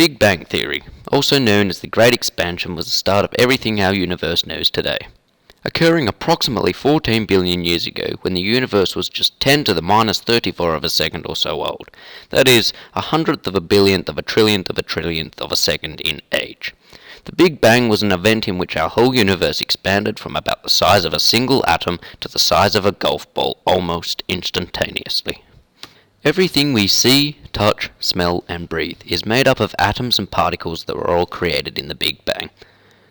Big Bang Theory, also known as the Great Expansion, was the start of everything our universe knows today. Occurring approximately 14 billion years ago, when the universe was just 10 to the minus 34 of a second or so old. That is, a hundredth of a billionth of a trillionth of a second in age. The Big Bang was an event in which our whole universe expanded from about the size of a single atom to the size of a golf ball almost instantaneously. Everything we see, touch, smell, and breathe is made up of atoms and particles that were all created in the Big Bang.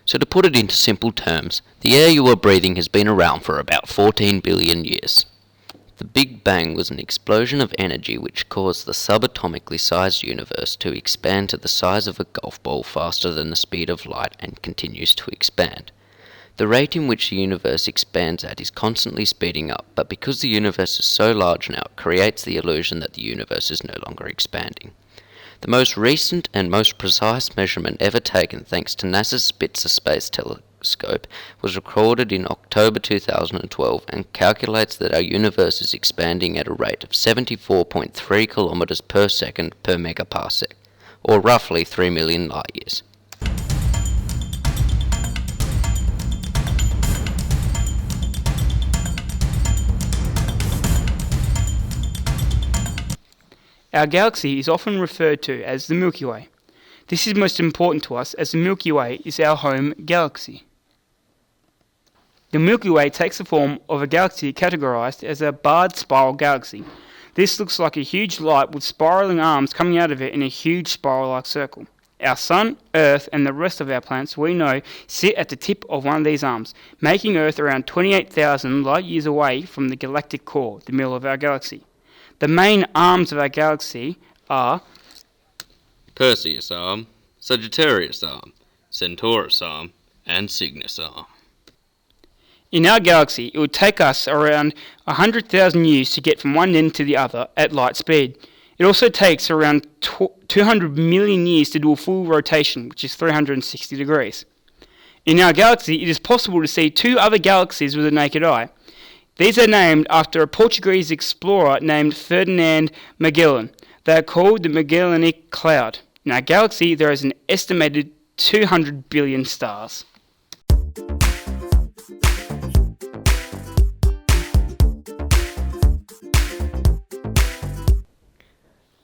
So to put it into simple terms, the air you are breathing has been around for about 14 billion years. The Big Bang was an explosion of energy which caused the subatomically sized universe to expand to the size of a golf ball faster than the speed of light and continues to expand. The rate in which the universe expands at is constantly speeding up, but because the universe is so large now, it creates the illusion that the universe is no longer expanding. The most recent and most precise measurement ever taken thanks to NASA's Spitzer Space Telescope was recorded in October 2012 and calculates that our universe is expanding at a rate of 74.3 kilometers per second per megaparsec, or roughly 3 million light years. Our galaxy is often referred to as the Milky Way. This is most important to us as the Milky Way is our home galaxy. The Milky Way takes the form of a galaxy categorized as a barred spiral galaxy. This looks like a huge light with spiraling arms coming out of it in a huge spiral-like circle. Our Sun, Earth, and the rest of our planets we know sit at the tip of one of these arms, making Earth around 28,000 light years away from the galactic core, the middle of our galaxy. The main arms of our galaxy are Perseus arm, Sagittarius arm, Centaurus arm, and Cygnus arm. In our galaxy, it would take us around 100,000 years to get from one end to the other at light speed. It also takes around 200 million years to do a full rotation, which is 360 degrees. In our galaxy, it is possible to see two other galaxies with the naked eye. These are named after a Portuguese explorer named Ferdinand Magellan. They are called the Magellanic Cloud. In our galaxy, there is an estimated 200 billion stars.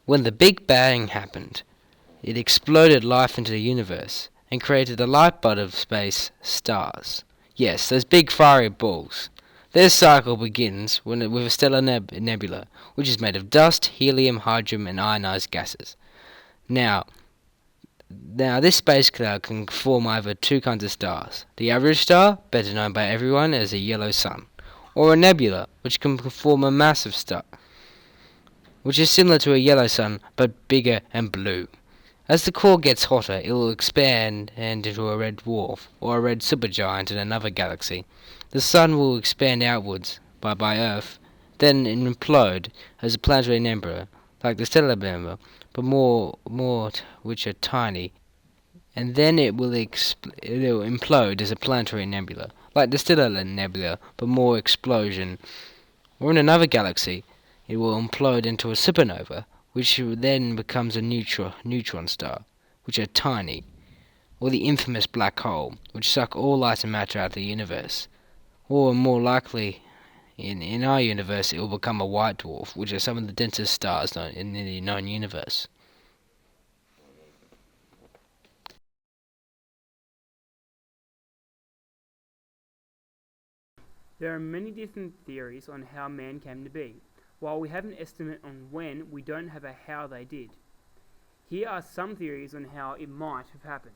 When the Big Bang happened, it exploded life into the universe and created the lifeblood of space, stars. Yes, those big fiery balls. Their cycle begins with a stellar nebula, which is made of dust, helium, hydrogen, and ionized gases. Now, this space cloud can form either two kinds of stars. The average star, better known by everyone as a yellow sun, or a nebula, which can form a massive star, which is similar to a yellow sun, but bigger and blue. As the core gets hotter, it will expand into a red dwarf, or a red supergiant in another galaxy. The sun will expand outwards by Earth, then implode as a planetary nebula, like the stellar nebula, but more which are tiny, and then it will implode as a planetary nebula, like the stellar nebula, but more explosion. Or in another galaxy, it will implode into a supernova, which then becomes a neutron star, which are tiny, or the infamous black hole, which suck all light and matter out of the universe. Or more likely, in our universe, it will become a white dwarf, which are some of the densest stars in the known universe. There are many different theories on how man came to be. While we have an estimate on when, we don't have a how they did. Here are some theories on how it might have happened.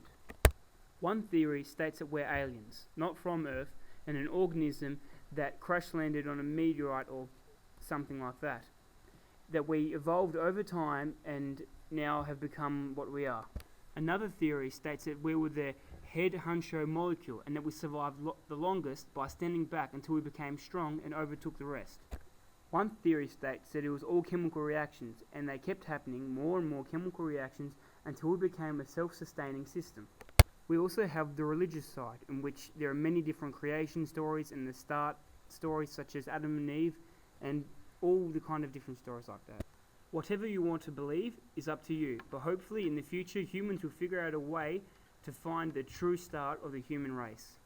One theory states that we're aliens, not from Earth, and an organism that crash landed on a meteorite or something like that. That we evolved over time and now have become what we are. Another theory states that we were the head honcho molecule and that we survived the longest by standing back until we became strong and overtook the rest. One theory states that it was all chemical reactions and they kept happening, more and more chemical reactions, until we became a self-sustaining system. We also have the religious side, in which there are many different creation stories and the start stories such as Adam and Eve and all the kind of different stories like that. Whatever you want to believe is up to you, but hopefully in the future humans will figure out a way to find the true start of the human race.